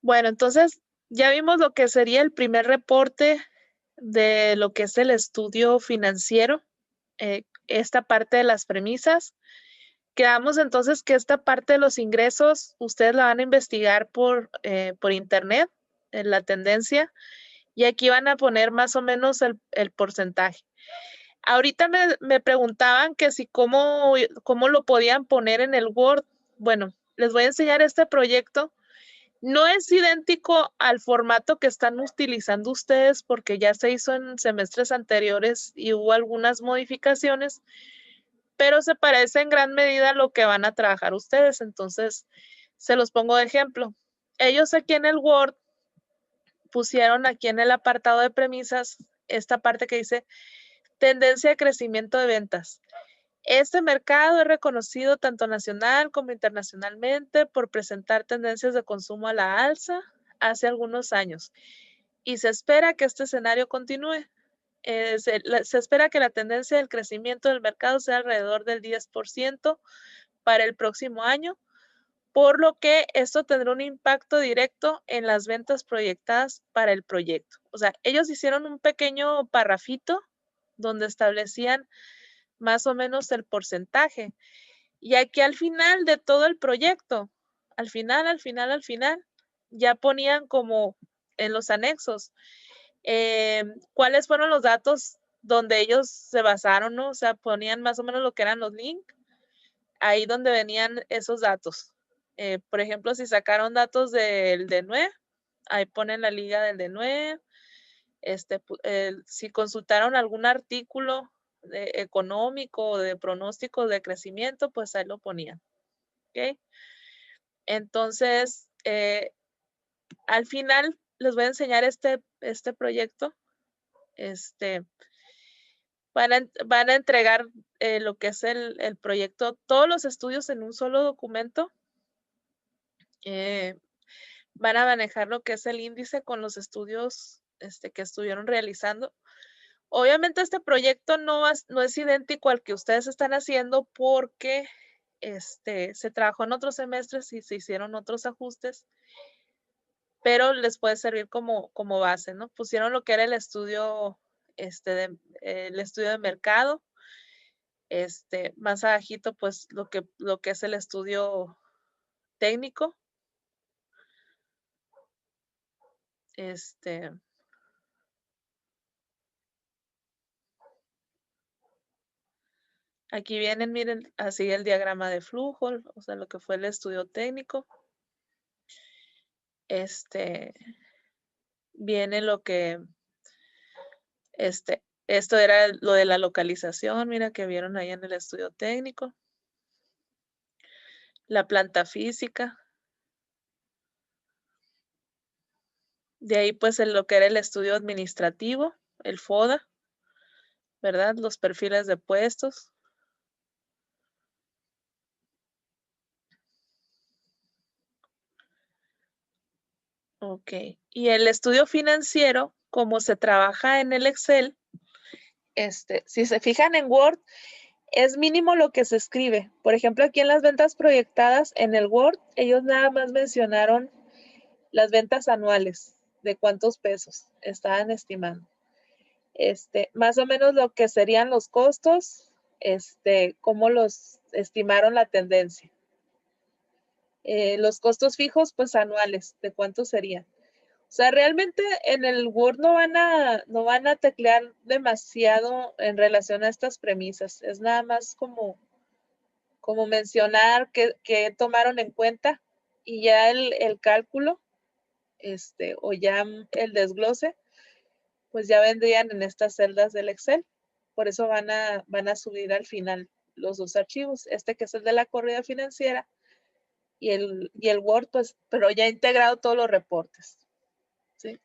Bueno, entonces ya vimos lo que sería el primer reporte de lo que es el estudio financiero, esta parte de las premisas. Quedamos entonces que esta parte de los ingresos ustedes la van a investigar por internet, en la tendencia, y aquí van a poner más o menos el porcentaje. Ahorita me preguntaban que si cómo lo podían poner en el Word. Bueno, les voy a enseñar este proyecto. No es idéntico al formato que están utilizando ustedes porque ya se hizo en semestres anteriores y hubo algunas modificaciones, pero se parece en gran medida a lo que van a trabajar ustedes. Entonces, se los pongo de ejemplo. Ellos aquí en el Word pusieron aquí en el apartado de premisas esta parte que dice tendencia de crecimiento de ventas. Este mercado es reconocido tanto nacional como internacionalmente por presentar tendencias de consumo a la alza hace algunos años y se espera que este escenario continúe. Se espera que la tendencia del crecimiento del mercado sea alrededor del 10% para el próximo año, por lo que esto tendrá un impacto directo en las ventas proyectadas para el proyecto. O sea, ellos hicieron un pequeño parrafito donde establecían más o menos el porcentaje. Y aquí al final de todo el proyecto, al final, ya ponían como en los anexos, cuáles fueron los datos donde ellos se basaron, ¿no? O sea, ponían más o menos lo que eran los links, ahí donde venían esos datos. Por ejemplo, si sacaron datos del DNUE, ahí ponen la liga del DNUE. Si consultaron algún artículo económico o de pronóstico de crecimiento, pues ahí lo ponían. ¿Ok? Entonces, al final les voy a enseñar este proyecto. Van a entregar lo que es el proyecto, todos los estudios en un solo documento. Van a manejar lo que es el índice con los estudios que estuvieron realizando. Obviamente este proyecto no es idéntico al que ustedes están haciendo porque se trabajó en otros semestres y se hicieron otros ajustes, pero les puede servir como base, ¿no? Pusieron lo que era el estudio, el estudio de mercado, más abajito, pues lo que es el estudio técnico. Aquí vienen, miren, así el diagrama de flujo, o sea, lo que fue el estudio técnico. Viene lo que, esto era lo de la localización, mira que vieron ahí en el estudio técnico. La planta física. De ahí pues lo que era el estudio administrativo, el FODA, ¿verdad? Los perfiles de puestos. Ok. Y el estudio financiero, como se trabaja en el Excel, si se fijan en Word, es mínimo lo que se escribe. Por ejemplo, aquí en las ventas proyectadas en el Word, ellos nada más mencionaron las ventas anuales, de cuántos pesos estaban estimando. Más o menos lo que serían los costos, cómo los estimaron la tendencia. Los costos fijos, pues anuales, de cuánto serían. O sea, realmente en el Word no van a teclear demasiado en relación a estas premisas. Es nada más como mencionar que tomaron en cuenta y ya el cálculo, o ya el desglose, pues ya vendrían en estas celdas del Excel. Por eso van a subir al final los dos archivos, que es el de la corrida financiera y el Word, pues, pero ya integrado todos los reportes. ¿Sí?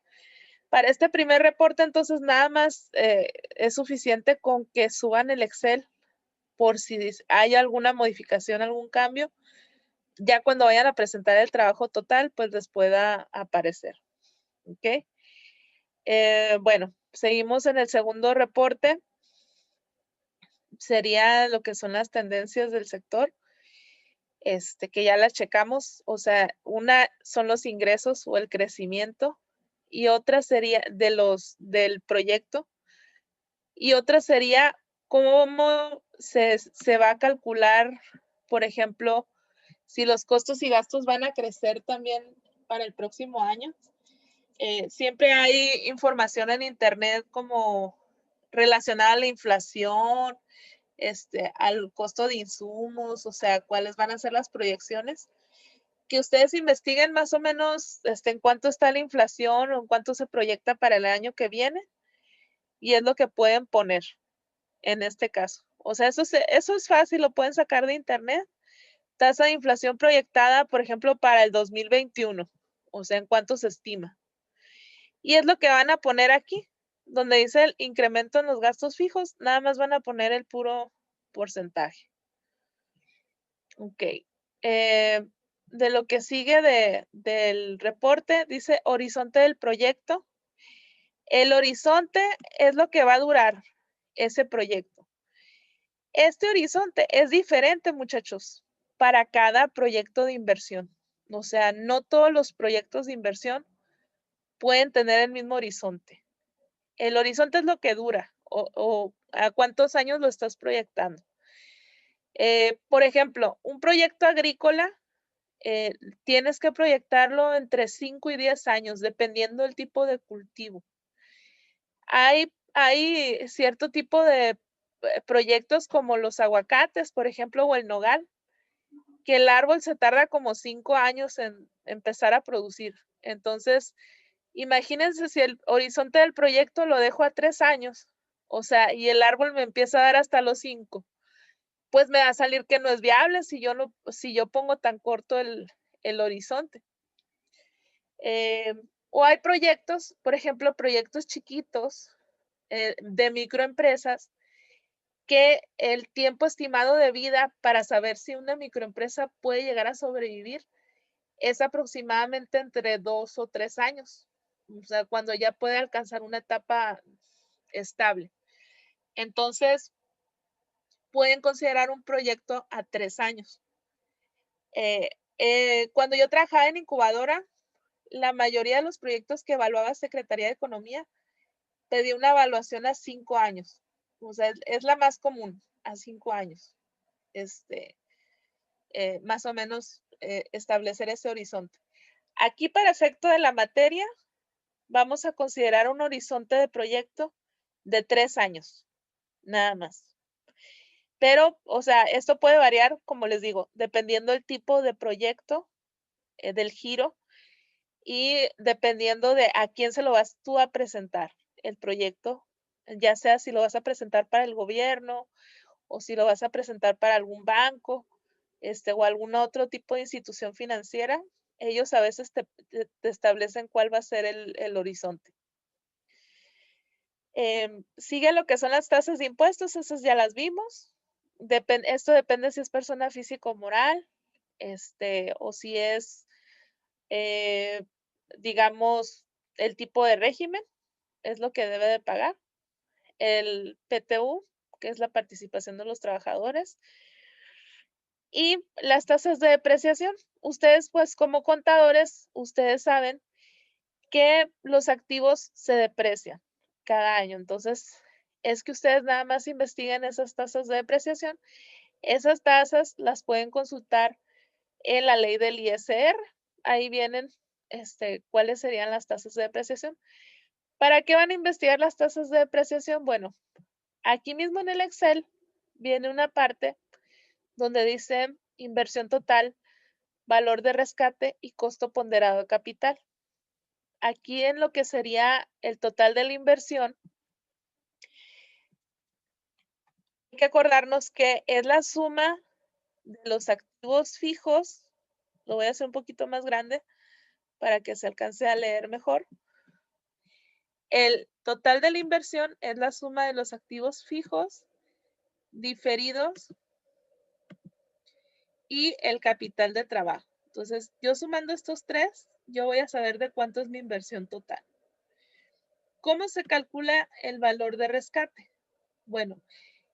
Para este primer reporte, entonces, nada más es suficiente con que suban el Excel por si hay alguna modificación, algún cambio. Ya cuando vayan a presentar el trabajo total, pues les pueda aparecer. ¿Ok? Bueno, seguimos en el segundo reporte. Sería lo que son las tendencias del sector. que ya las checamos. O sea, una son los ingresos o el crecimiento y otra sería del proyecto y otra sería cómo se va a calcular, por ejemplo, si los costos y gastos van a crecer también para el próximo año. Siempre hay información en internet como relacionada a la inflación, al costo de insumos, o sea, cuáles van a ser las proyecciones. Que ustedes investiguen más o menos en cuánto está la inflación o en cuánto se proyecta para el año que viene y es lo que pueden poner en este caso. O sea, eso es fácil, lo pueden sacar de internet. Tasa de inflación proyectada, por ejemplo, para el 2021, o sea, en cuánto se estima. Y es lo que van a poner aquí, donde dice el incremento en los gastos fijos, nada más van a poner el puro porcentaje. Ok. De lo que sigue del reporte, dice horizonte del proyecto. El horizonte es lo que va a durar ese proyecto. Este horizonte es diferente, muchachos, para cada proyecto de inversión. O sea, no todos los proyectos de inversión pueden tener el mismo horizonte. El horizonte es lo que dura o a cuántos años lo estás proyectando. Por ejemplo, un proyecto agrícola tienes que proyectarlo entre 5 y 10 años, dependiendo del tipo de cultivo. Hay cierto tipo de proyectos como los aguacates, por ejemplo, o el nogal, que el árbol se tarda como 5 años en empezar a producir. Entonces, imagínense si el horizonte del proyecto lo dejo a 3 años, o sea, y el árbol me empieza a dar hasta los 5, pues me va a salir que no es viable si yo pongo tan corto el horizonte. O hay proyectos, por ejemplo, proyectos chiquitos de microempresas, que el tiempo estimado de vida para saber si una microempresa puede llegar a sobrevivir es aproximadamente entre 2 o 3 años, o sea, cuando ya puede alcanzar una etapa estable. Entonces, pueden considerar un proyecto a 3 años. Cuando yo trabajaba en incubadora, la mayoría de los proyectos que evaluaba Secretaría de Economía pedía una evaluación a 5 años. O sea, es la más común, a 5 años. Más o menos establecer ese horizonte. Aquí, para efecto de la materia, vamos a considerar un horizonte de proyecto de 3 años, nada más. Pero, o sea, esto puede variar, como les digo, dependiendo del tipo de proyecto, del giro y dependiendo de a quién se lo vas tú a presentar el proyecto, ya sea si lo vas a presentar para el gobierno o si lo vas a presentar para algún banco, o algún otro tipo de institución financiera, ellos a veces te establecen cuál va a ser el horizonte. Sigue lo que son las tasas de impuestos, esas ya las vimos. Esto depende si es persona física o moral, o si es, digamos, el tipo de régimen, es lo que debe de pagar. El PTU, que es la participación de los trabajadores. Y las tasas de depreciación. Ustedes, pues, como contadores, ustedes saben que los activos se deprecian cada año. Entonces, es que ustedes nada más investiguen esas tasas de depreciación. Esas tasas las pueden consultar en la ley del ISR. Ahí vienen cuáles serían las tasas de depreciación. ¿Para qué van a investigar las tasas de depreciación? Bueno, aquí mismo en el Excel viene una parte donde dice inversión total, valor de rescate y costo ponderado de capital. Aquí en lo que sería el total de la inversión, hay que acordarnos que es la suma de los activos fijos. Lo voy a hacer un poquito más grande para que se alcance a leer mejor. El total de la inversión es la suma de los activos fijos, diferidos y el capital de trabajo. Entonces, yo sumando estos tres, yo voy a saber de cuánto es mi inversión total. ¿Cómo se calcula el valor de rescate? Bueno,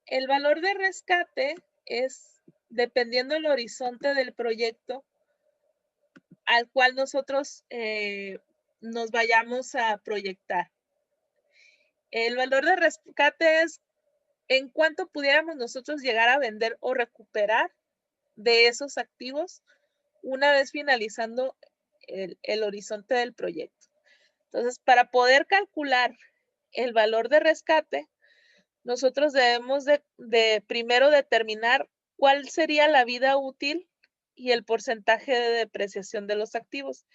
el valor de rescate es dependiendo del horizonte del proyecto al cual nosotros nos vayamos a proyectar. El valor de rescate es en cuánto pudiéramos nosotros llegar a vender o recuperar de esos activos una vez finalizando el horizonte del proyecto. Entonces, para poder calcular el valor de rescate, nosotros debemos de primero determinar cuál sería la vida útil y el porcentaje de depreciación de los activos.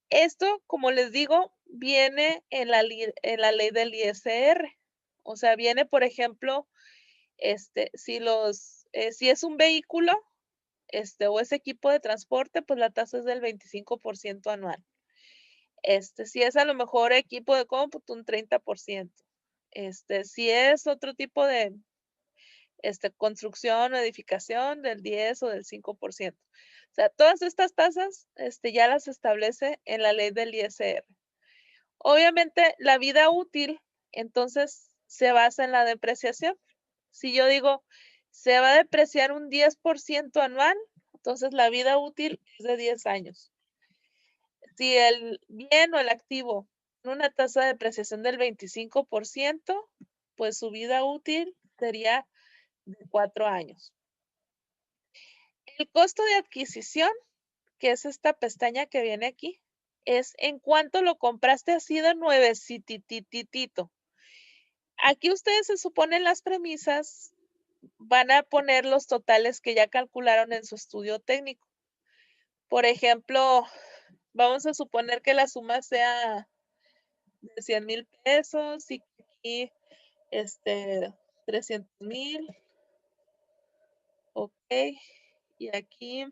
Esto, como les digo, viene en la ley del ISR. O sea, viene, por ejemplo, si es un vehículo, o es equipo de transporte, pues la tasa es del 25% anual. Si es a lo mejor equipo de cómputo, un 30%. Si es otro tipo de construcción o edificación, del 10 o del 5%. O sea, todas estas tasas ya las establece en la ley del ISR. Obviamente, la vida útil, entonces, se basa en la depreciación. Si yo digo, se va a depreciar un 10% anual, entonces la vida útil es de 10 años. Si el bien o el activo tiene una tasa de depreciación del 25%, pues su vida útil sería de 4 años. El costo de adquisición, que es esta pestaña que viene aquí, es en cuánto lo compraste así de nuevecitititito. Aquí ustedes se suponen las premisas, van a poner los totales que ya calcularon en su estudio técnico. Por ejemplo, vamos a suponer que la suma sea de 100,000 pesos y aquí 300,000. Ok. Y aquí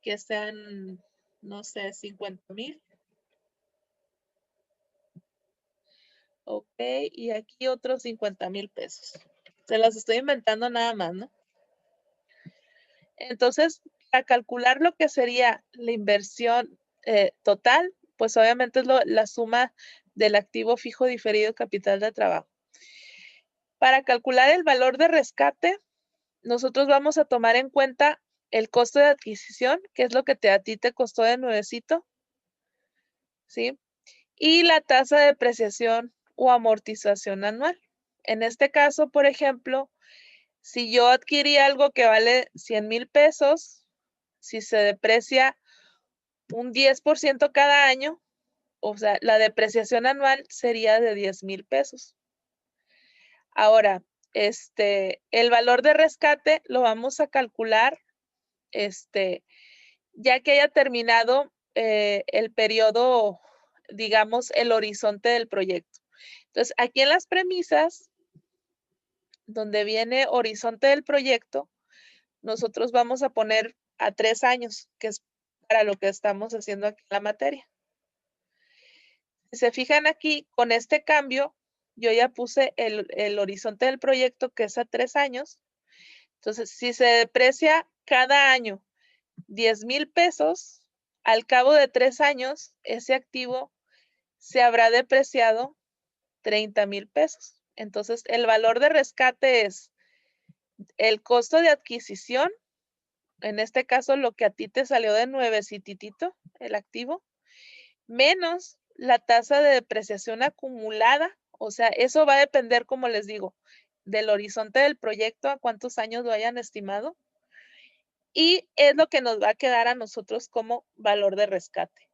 que sean, no sé, 50,000. Ok, y aquí otros 50,000 pesos. Se las estoy inventando nada más, ¿no? Entonces, para calcular lo que sería la inversión total, pues obviamente es la suma del activo fijo diferido capital de trabajo. Para calcular el valor de rescate, nosotros vamos a tomar en cuenta el costo de adquisición, que es lo que a ti te costó de nuevecito, ¿sí? Y la tasa de depreciación o amortización anual. En este caso, por ejemplo, si yo adquirí algo que vale 100,000 pesos, si se deprecia un 10% cada año, o sea, la depreciación anual sería de 10,000 pesos. Ahora, el valor de rescate lo vamos a calcular, ya que haya terminado el periodo, digamos, el horizonte del proyecto. Entonces, aquí en las premisas, donde viene horizonte del proyecto, nosotros vamos a poner a 3 años, que es para lo que estamos haciendo aquí en la materia. Si se fijan aquí, con este cambio, yo ya puse el horizonte del proyecto, que es a 3 años. Entonces, si se deprecia cada año 10,000 pesos, al cabo de 3 años, ese activo se habrá depreciado 30,000 pesos. Entonces, el valor de rescate es el costo de adquisición, en este caso, lo que a ti te salió de nuevecititito, el activo, menos la tasa de depreciación acumulada. O sea, eso va a depender, como les digo, del horizonte del proyecto, a cuántos años lo hayan estimado, y es lo que nos va a quedar a nosotros como valor de rescate.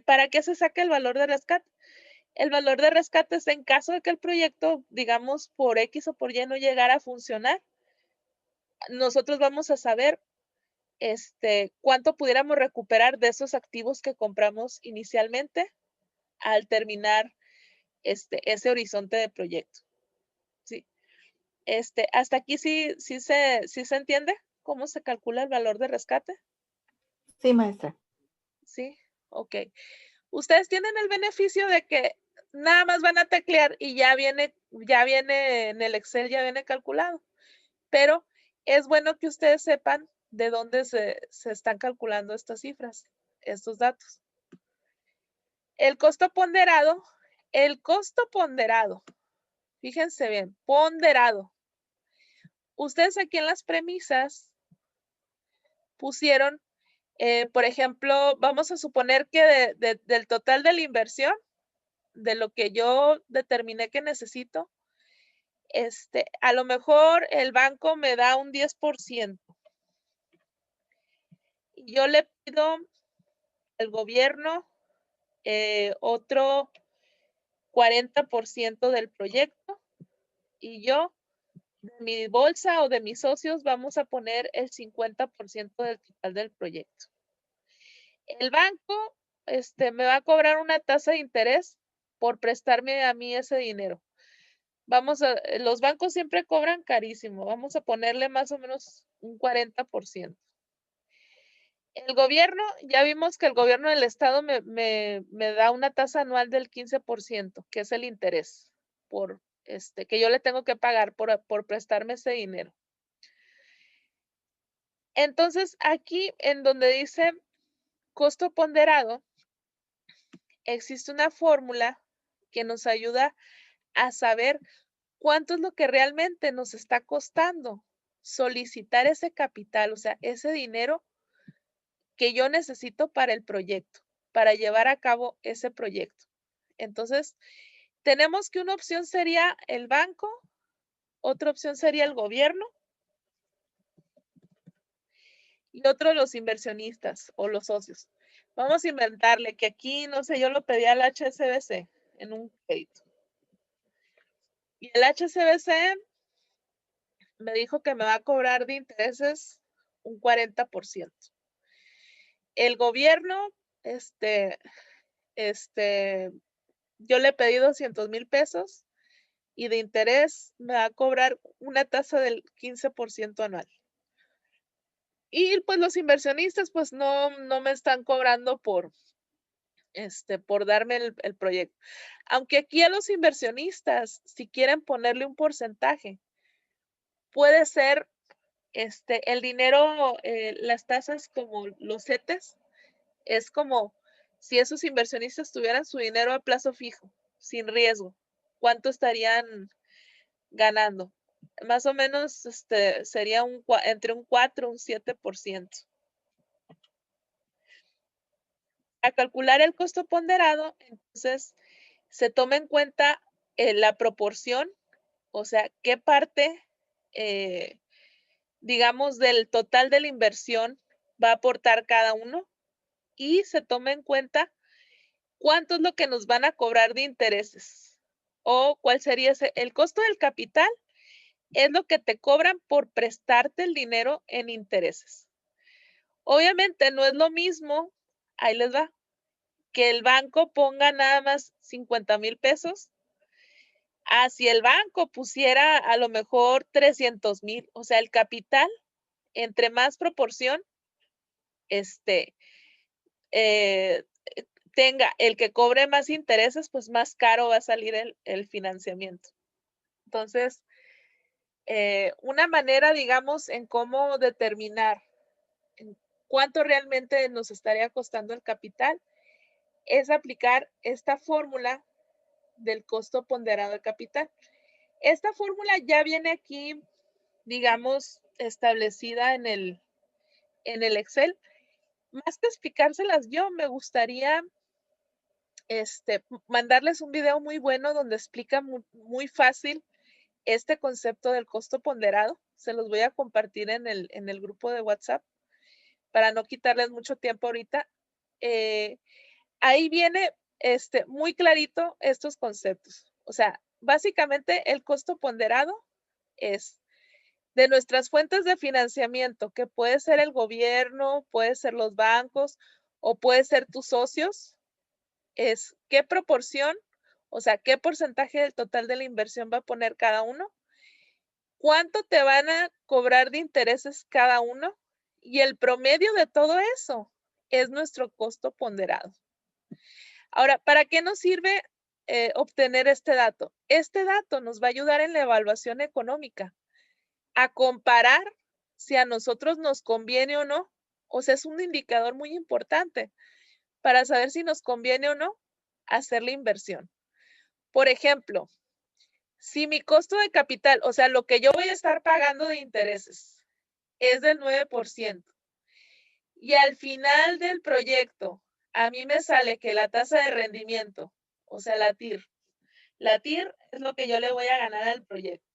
¿Para qué se saca el valor de rescate? El valor de rescate es en caso de que el proyecto, digamos, por X o por Y no llegara a funcionar, nosotros vamos a saber cuánto pudiéramos recuperar de esos activos que compramos inicialmente al terminar ese horizonte de proyecto. ¿Sí? ¿Hasta aquí sí se entiende cómo se calcula el valor de rescate? Sí, maestra. Sí, ok. Ustedes tienen el beneficio de que nada más van a teclear y ya viene en el Excel, ya viene calculado. Pero es bueno que ustedes sepan de dónde se están calculando estas cifras, estos datos. El costo ponderado, fíjense bien, ponderado. ustedes aquí en las premisas pusieron, por ejemplo, vamos a suponer que del total de la inversión, de lo que yo determiné que necesito, a lo mejor el banco me da un 10%. Y yo le pido al gobierno otro 40% del proyecto y yo de mi bolsa o de mis socios vamos a poner el 50% del total del proyecto. El banco me va a cobrar una tasa de interés por prestarme a mí ese dinero. Los bancos siempre cobran carísimo, vamos a ponerle más o menos un 40%. El gobierno, ya vimos que el gobierno del estado me da una tasa anual del 15%, que es el interés por que yo le tengo que pagar por prestarme ese dinero. Entonces, aquí en donde dice costo ponderado, existe una fórmula que nos ayuda a saber cuánto es lo que realmente nos está costando solicitar ese capital, o sea, ese dinero que yo necesito para el proyecto, para llevar a cabo ese proyecto. Entonces, tenemos que una opción sería el banco, otra opción sería el gobierno y otro los inversionistas o los socios. Vamos a inventarle que aquí, no sé, yo lo pedí al HSBC en un crédito. Y el HSBC me dijo que me va a cobrar de intereses un 40%. El gobierno, yo le pedí 200,000 pesos y de interés me va a cobrar una tasa del 15% anual. Y pues los inversionistas pues no me están cobrando por darme el proyecto. Aunque aquí a los inversionistas, si quieren ponerle un porcentaje, puede ser el dinero, las tasas como los CETES, es como si esos inversionistas tuvieran su dinero a plazo fijo, sin riesgo, ¿cuánto estarían ganando? Más o menos sería entre un 4 y un 7%. A calcular el costo ponderado, entonces se toma en cuenta la proporción, o sea, qué parte, digamos, del total de la inversión va a aportar cada uno y se toma en cuenta cuánto es lo que nos van a cobrar de intereses o cuál sería el costo del capital, es lo que te cobran por prestarte el dinero en intereses. Obviamente no es lo mismo, ahí les va, que el banco ponga nada más 50,000 pesos, si el banco pusiera a lo mejor 300,000, o sea, el capital, entre más proporción, tenga el que cobre más intereses, pues más caro va a salir el financiamiento. Entonces, una manera, digamos, en cómo determinar cuánto realmente nos estaría costando el capital es aplicar esta fórmula del costo ponderado de capital. Esta fórmula ya viene aquí, digamos, establecida en el Excel. Más que explicárselas yo, me gustaría mandarles un video muy bueno donde explica muy fácil este concepto del costo ponderado. Se los voy a compartir en el grupo de WhatsApp para no quitarles mucho tiempo ahorita. Ahí viene muy clarito estos conceptos. O sea, básicamente el costo ponderado es de nuestras fuentes de financiamiento, que puede ser el gobierno, puede ser los bancos o puede ser tus socios, es qué proporción, o sea, qué porcentaje del total de la inversión va a poner cada uno, cuánto te van a cobrar de intereses cada uno y el promedio de todo eso es nuestro costo ponderado. Ahora, ¿para qué nos sirve obtener este dato? Este dato nos va a ayudar en la evaluación económica a comparar si a nosotros nos conviene o no. O sea, es un indicador muy importante para saber si nos conviene o no hacer la inversión. Por ejemplo, Si mi costo de capital, o sea, lo que yo voy a estar pagando de intereses, es del 9%, y al final del proyecto, a mí me sale que la tasa de rendimiento, o sea, la TIR es lo que yo le voy a ganar al proyecto.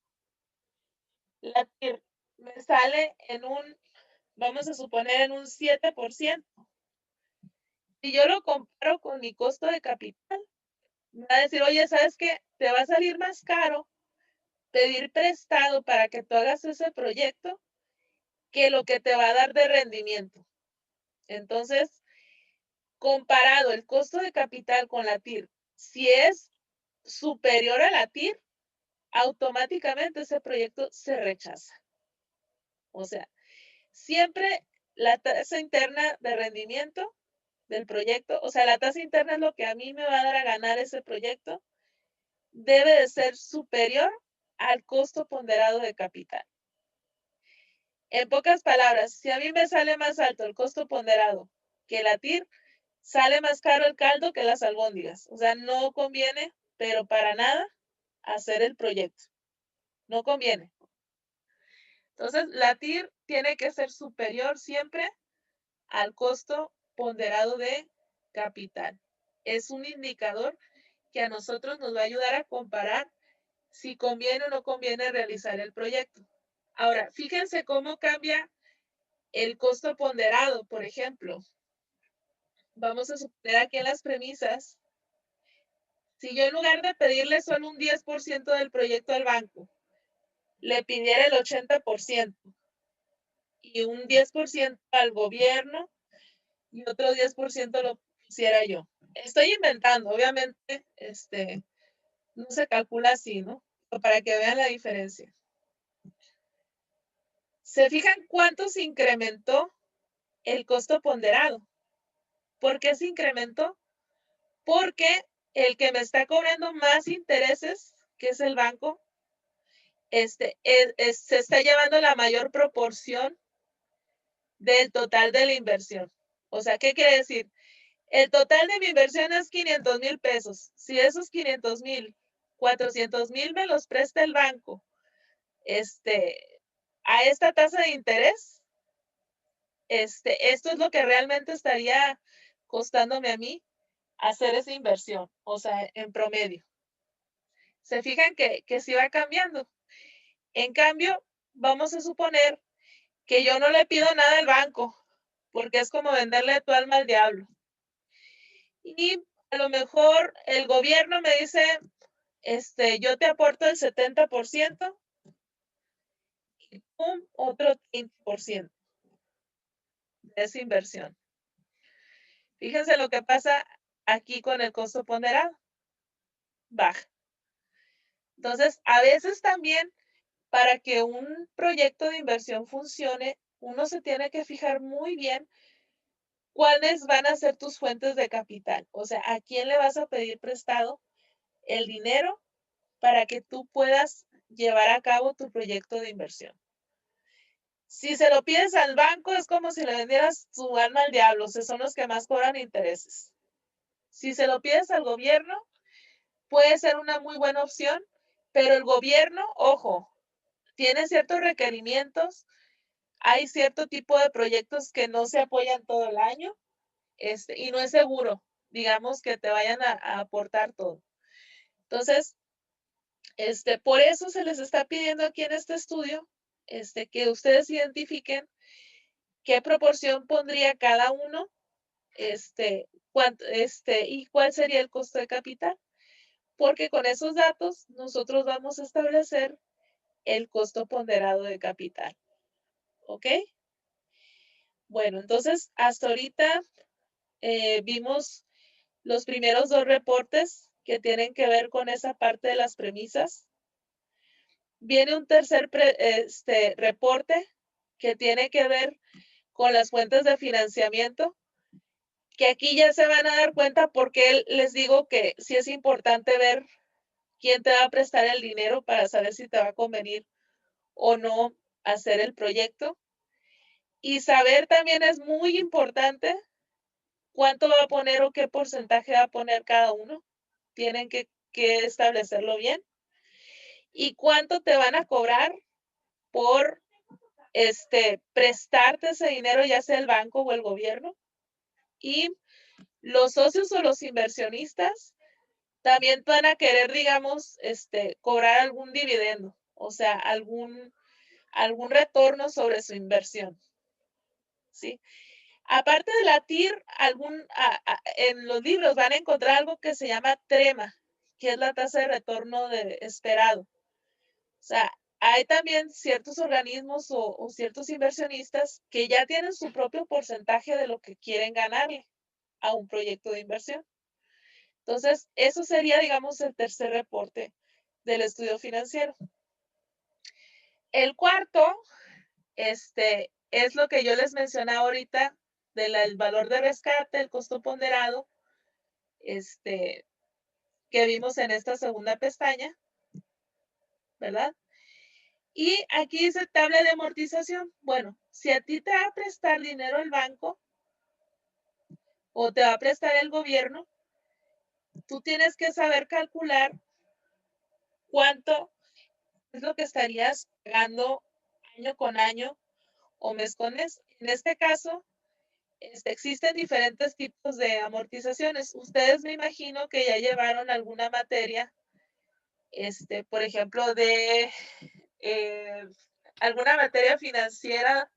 La TIR me sale en un, vamos a suponer, en un 7%. Si yo lo comparo con mi costo de capital, me va a decir, oye, ¿sabes qué? Te va a salir más caro pedir prestado para que tú hagas ese proyecto que lo que te va a dar de rendimiento. Entonces, comparado el costo de capital con la TIR, si es superior a la TIR, automáticamente ese proyecto se rechaza. O sea, siempre la tasa interna de rendimiento del proyecto, o sea, la tasa interna es lo que a mí me va a dar a ganar ese proyecto, debe de ser superior al costo ponderado de capital. En pocas palabras, si a mí me sale más alto el costo ponderado que la TIR, sale más caro el caldo que las albóndigas. O sea, no conviene, pero para nada, hacer el proyecto. No conviene. Entonces, la TIR tiene que ser superior siempre al costo ponderado de capital. Es un indicador que a nosotros nos va a ayudar a comparar si conviene o no conviene realizar el proyecto. Ahora, fíjense cómo cambia el costo ponderado, por ejemplo. Vamos a suponer aquí en las premisas, si yo en lugar de pedirle solo un 10% del proyecto al banco, le pidiera el 80% y un 10% al gobierno y otro 10% lo pusiera yo. Estoy inventando, obviamente, no se calcula así, ¿no? Para que vean la diferencia. ¿Se fijan cuánto se incrementó el costo ponderado? ¿Por qué se incrementó? Porque el que me está cobrando más intereses, que es el banco, se está llevando la mayor proporción del total de la inversión. O sea, ¿qué quiere decir? El total de mi inversión es 500,000 pesos. Si esos 500,000, 400,000 me los presta el banco, a esta tasa de interés, esto es lo que realmente estaría costándome a mí hacer esa inversión, o sea, en promedio. Se fijan que sí va cambiando. En cambio, vamos a suponer que yo no le pido nada al banco, porque es como venderle tu alma al diablo. Y a lo mejor el gobierno me dice, yo te aporto el 70% y pum, otro 30% de esa inversión. Fíjense lo que pasa aquí con el costo ponderado. Baja. Entonces, a veces también para que un proyecto de inversión funcione, uno se tiene que fijar muy bien cuáles van a ser tus fuentes de capital. O sea, ¿a quién le vas a pedir prestado el dinero para que tú puedas llevar a cabo tu proyecto de inversión? Si se lo pides al banco, es como si le vendieras tu alma al diablo, o sea, son los que más cobran intereses. Si se lo pides al gobierno, puede ser una muy buena opción, pero el gobierno, ojo, tiene ciertos requerimientos, hay cierto tipo de proyectos que no se apoyan todo el año, y no es seguro, digamos, que te vayan a aportar todo. Entonces, por eso se les está pidiendo aquí en este estudio, que ustedes identifiquen qué proporción pondría cada uno, y cuál sería el costo de capital, porque con esos datos nosotros vamos a establecer el costo ponderado de capital. ¿Ok? Bueno, entonces hasta ahorita vimos los primeros dos reportes que tienen que ver con esa parte de las premisas. Viene un tercer reporte que tiene que ver con las fuentes de financiamiento, que aquí ya se van a dar cuenta porque les digo que sí es importante ver quién te va a prestar el dinero para saber si te va a convenir o no hacer el proyecto. Y saber también es muy importante cuánto va a poner o qué porcentaje va a poner cada uno. Tienen que establecerlo bien. y cuánto te van a cobrar por prestarte ese dinero, ya sea el banco o el gobierno. Y los socios o los inversionistas también van a querer, digamos, cobrar algún dividendo, o sea, algún retorno sobre su inversión, ¿sí? Aparte de la TIR, en los libros van a encontrar algo que se llama TREMA, que es la tasa de retorno esperado. O sea, hay también ciertos organismos o ciertos inversionistas que ya tienen su propio porcentaje de lo que quieren ganarle a un proyecto de inversión. Entonces, eso sería, digamos, el tercer reporte del estudio financiero. El cuarto, es lo que yo les mencioné ahorita del valor de rescate, el costo ponderado, que vimos en esta segunda pestaña, ¿verdad? Y aquí dice tabla de amortización. Bueno, si a ti te va a prestar dinero el banco o te va a prestar el gobierno, tú tienes que saber calcular cuánto es lo que estarías pagando año con año o mes con mes. En este caso, existen diferentes tipos de amortizaciones. Ustedes me imagino que ya llevaron alguna materia, por ejemplo, de alguna materia financiera,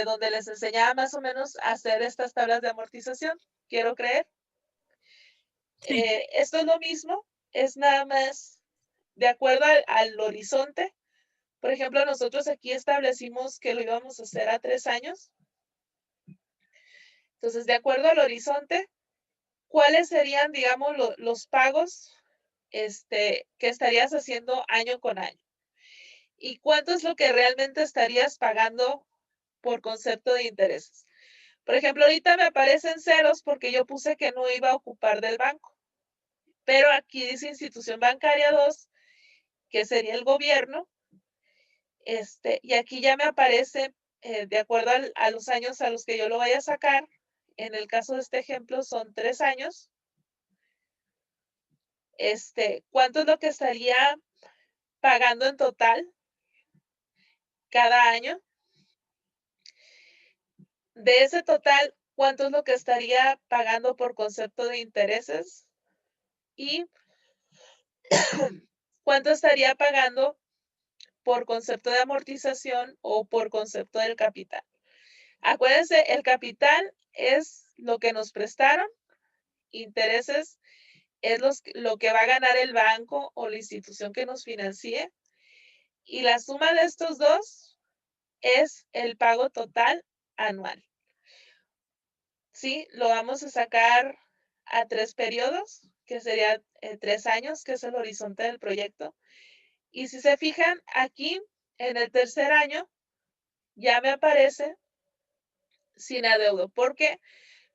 donde les enseñaba más o menos a hacer estas tablas de amortización, quiero creer. Sí. Esto es lo mismo, es nada más de acuerdo al horizonte. Por ejemplo, nosotros aquí establecimos que lo íbamos a hacer a 3 años. Entonces, de acuerdo al horizonte, ¿cuáles serían, digamos, los pagos que estarías haciendo año con año? ¿Y cuánto es lo que realmente estarías pagando por concepto de intereses? Por ejemplo, ahorita me aparecen ceros porque yo puse que no iba a ocupar del banco. Pero aquí dice institución bancaria 2, que sería el gobierno. Y aquí ya me aparece, de acuerdo a los años a los que yo lo vaya a sacar. En el caso de este ejemplo son 3 años. ¿Cuánto es lo que estaría pagando en total cada año? De ese total, ¿cuánto es lo que estaría pagando por concepto de intereses? Y ¿cuánto estaría pagando por concepto de amortización o por concepto del capital? Acuérdense, el capital es lo que nos prestaron, intereses es lo que va a ganar el banco o la institución que nos financie, y la suma de estos dos es el pago total anual. ¿Sí? Lo vamos a sacar a 3 periodos, que sería 3 años, que es el horizonte del proyecto. Y si se fijan, aquí en el tercer año ya me aparece sin adeudo, porque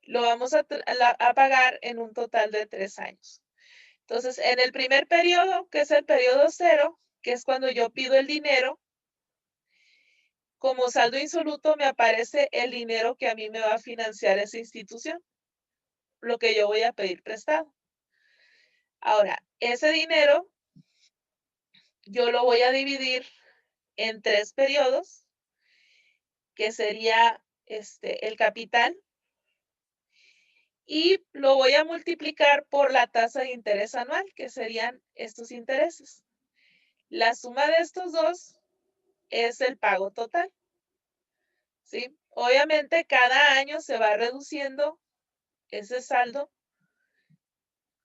lo vamos a pagar en un total de 3 años. Entonces, en el primer periodo, que es el periodo 0, que es cuando yo pido el dinero, como saldo insoluto me aparece el dinero que a mí me va a financiar esa institución, lo que yo voy a pedir prestado. Ahora, ese dinero yo lo voy a dividir en 3 periodos, que sería el capital, y lo voy a multiplicar por la tasa de interés anual, que serían estos intereses. La suma de estos dos es el pago total. ¿Sí? Obviamente cada año se va reduciendo ese saldo.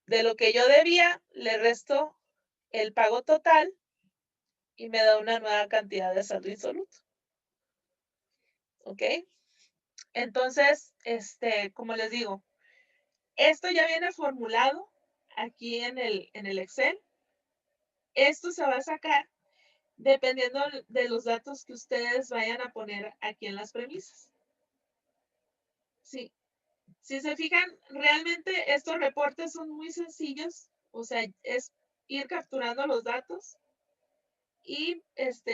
De lo que yo debía, le resto el pago total y me da una nueva cantidad de saldo insoluto. ¿Ok? Entonces, como les digo, esto ya viene formulado aquí en el Excel. Esto se va a sacar dependiendo de los datos que ustedes vayan a poner aquí en las premisas. Sí. Si se fijan, realmente estos reportes son muy sencillos, o sea, es ir capturando los datos y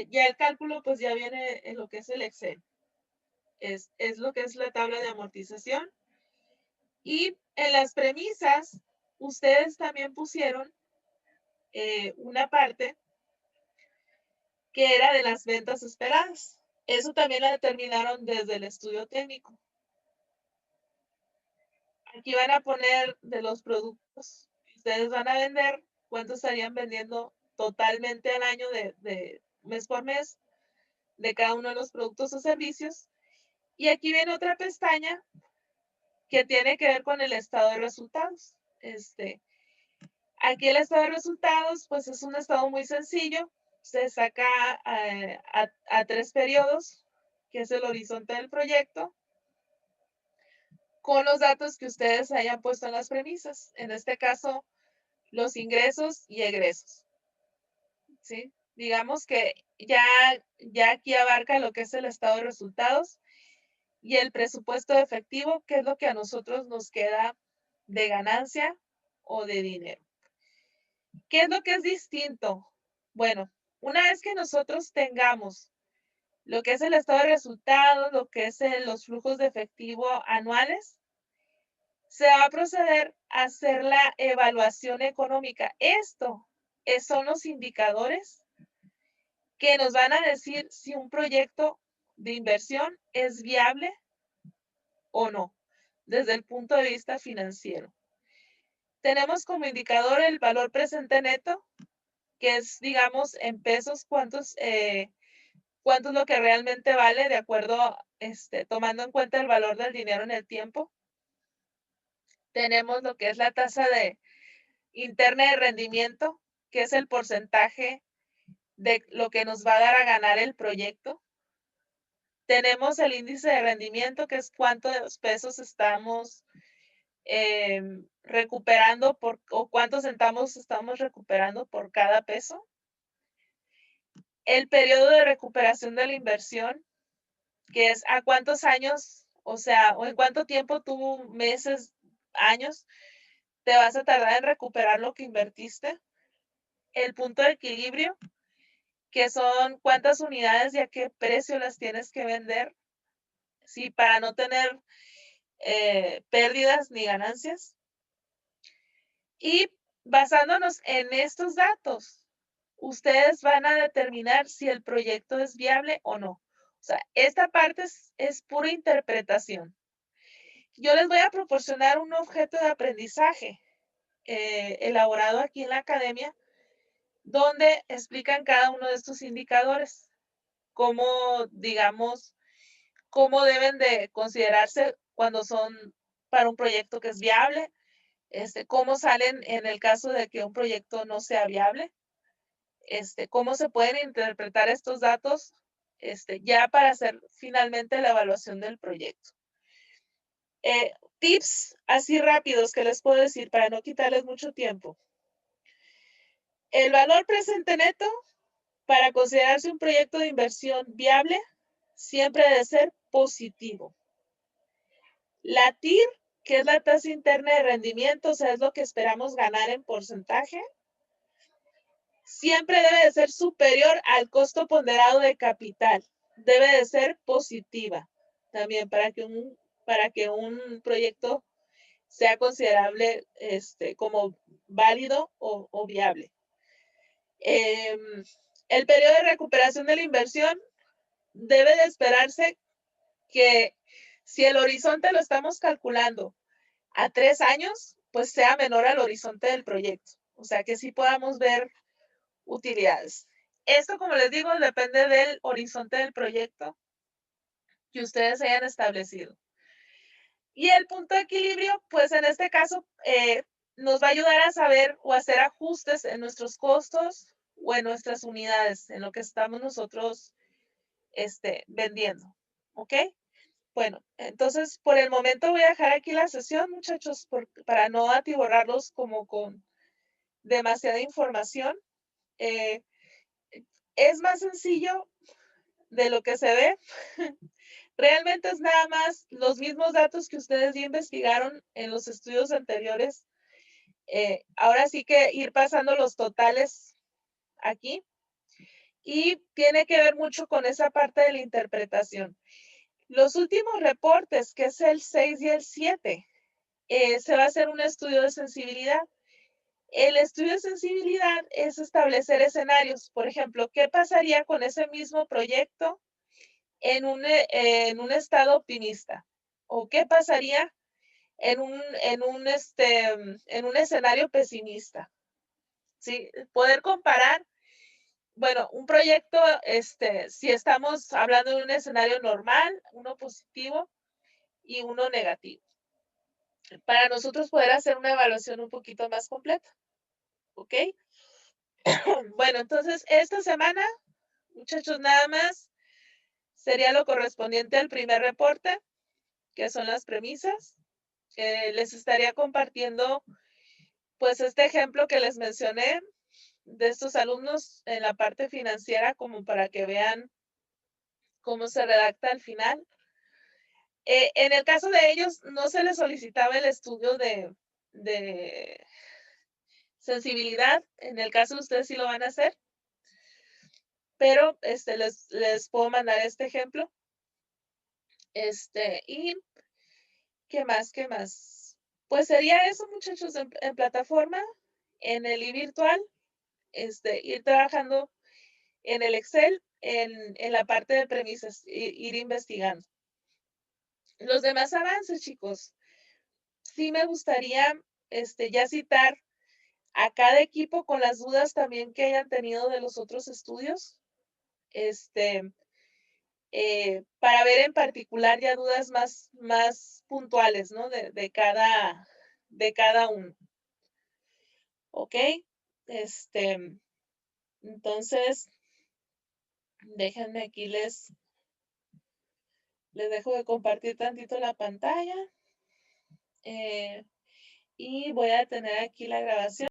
ya el cálculo pues ya viene en lo que es el Excel. Es lo que es la tabla de amortización. Y en las premisas, ustedes también pusieron una parte que era de las ventas esperadas. Eso también lo determinaron desde el estudio técnico. Aquí van a poner de los productos que ustedes van a vender, cuánto estarían vendiendo totalmente al año de mes por mes de cada uno de los productos o servicios. Y aquí viene otra pestaña que tiene que ver con el estado de resultados. Aquí el estado de resultados, pues es un estado muy sencillo. Se saca a 3 periodos, que es el horizonte del proyecto, con los datos que ustedes hayan puesto en las premisas. En este caso, los ingresos y egresos. ¿Sí? Digamos que ya aquí abarca lo que es el estado de resultados y el presupuesto de efectivo, que es lo que a nosotros nos queda de ganancia o de dinero. ¿Qué es lo que es distinto? Bueno, una vez que nosotros tengamos lo que es el estado de resultados, lo que es los flujos de efectivo anuales, se va a proceder a hacer la evaluación económica. Esto son los indicadores que nos van a decir si un proyecto de inversión es viable o no, desde el punto de vista financiero. Tenemos como indicador el valor presente neto, que es, digamos, en pesos, cuánto es lo que realmente vale de acuerdo, tomando en cuenta el valor del dinero en el tiempo. Tenemos lo que es la tasa interna de rendimiento, que es el porcentaje de lo que nos va a dar a ganar el proyecto. Tenemos el índice de rendimiento, que es cuántos pesos estamos recuperando o cuántos centavos estamos recuperando por cada peso. El periodo de recuperación de la inversión, que es a cuántos años, o en cuánto tiempo tú, meses, años, te vas a tardar en recuperar lo que invertiste. El punto de equilibrio, que son cuántas unidades y a qué precio las tienes que vender, ¿sí? Para no tener pérdidas ni ganancias. Y basándonos en estos datos, ustedes van a determinar si el proyecto es viable o no. O sea, esta parte es pura interpretación. Yo les voy a proporcionar un objeto de aprendizaje elaborado aquí en la academia, donde explican cada uno de estos indicadores, cómo, digamos, cómo deben de considerarse cuando son para un proyecto que es viable, cómo salen en el caso de que un proyecto no sea viable, cómo se pueden interpretar estos datos ya para hacer finalmente la evaluación del proyecto. Tips así rápidos que les puedo decir para no quitarles mucho tiempo. El valor presente neto, para considerarse un proyecto de inversión viable, siempre debe ser positivo. La TIR, que es la tasa interna de rendimiento, o sea, es lo que esperamos ganar en porcentaje, siempre debe de ser superior al costo ponderado de capital. Debe de ser positiva también para que un proyecto sea considerable como válido o viable. El periodo de recuperación de la inversión debe de esperarse que si el horizonte lo estamos calculando a 3 años, pues sea menor al horizonte del proyecto. O sea, que sí podamos ver utilidades. Esto, como les digo, depende del horizonte del proyecto que ustedes hayan establecido. Y el punto de equilibrio, pues en este caso, nos va a ayudar a saber o hacer ajustes en nuestros costos o en nuestras unidades, en lo que estamos nosotros vendiendo. ¿Ok? Bueno, entonces por el momento voy a dejar aquí la sesión, muchachos, para no atiborrarlos como con demasiada información. Es más sencillo de lo que se ve. Realmente es nada más los mismos datos que ustedes ya investigaron en los estudios anteriores. Ahora sí que ir pasando los totales aquí. Y tiene que ver mucho con esa parte de la interpretación. Los últimos reportes, que es el 6 y el 7, se va a hacer un estudio de sensibilidad. El estudio de sensibilidad es establecer escenarios. Por ejemplo, ¿qué pasaría con ese mismo proyecto en un estado optimista? ¿O qué pasaría en un escenario pesimista? ¿Sí? Poder comparar, bueno, un proyecto, si estamos hablando de un escenario normal, uno positivo y uno negativo, para nosotros poder hacer una evaluación un poquito más completa, ¿ok? Bueno, entonces esta semana, muchachos, nada más sería lo correspondiente al primer reporte, que son las premisas. Les estaría compartiendo, pues, este ejemplo que les mencioné de estos alumnos en la parte financiera, como para que vean cómo se redacta al final. En el caso de ellos, no se les solicitaba el estudio de sensibilidad. En el caso de ustedes sí lo van a hacer, pero les puedo mandar este ejemplo. Y ¿qué más? ¿Qué más? Pues sería eso, muchachos, en plataforma, en el virtual, ir trabajando en el Excel, en la parte de premisas, ir investigando. Los demás avances, chicos, sí me gustaría ya citar a cada equipo con las dudas también que hayan tenido de los otros estudios, para ver en particular ya dudas más puntuales, ¿no? De cada uno. ¿Ok? Entonces, déjenme aquí les dejo de compartir tantito la pantalla. Y voy a tener aquí la grabación.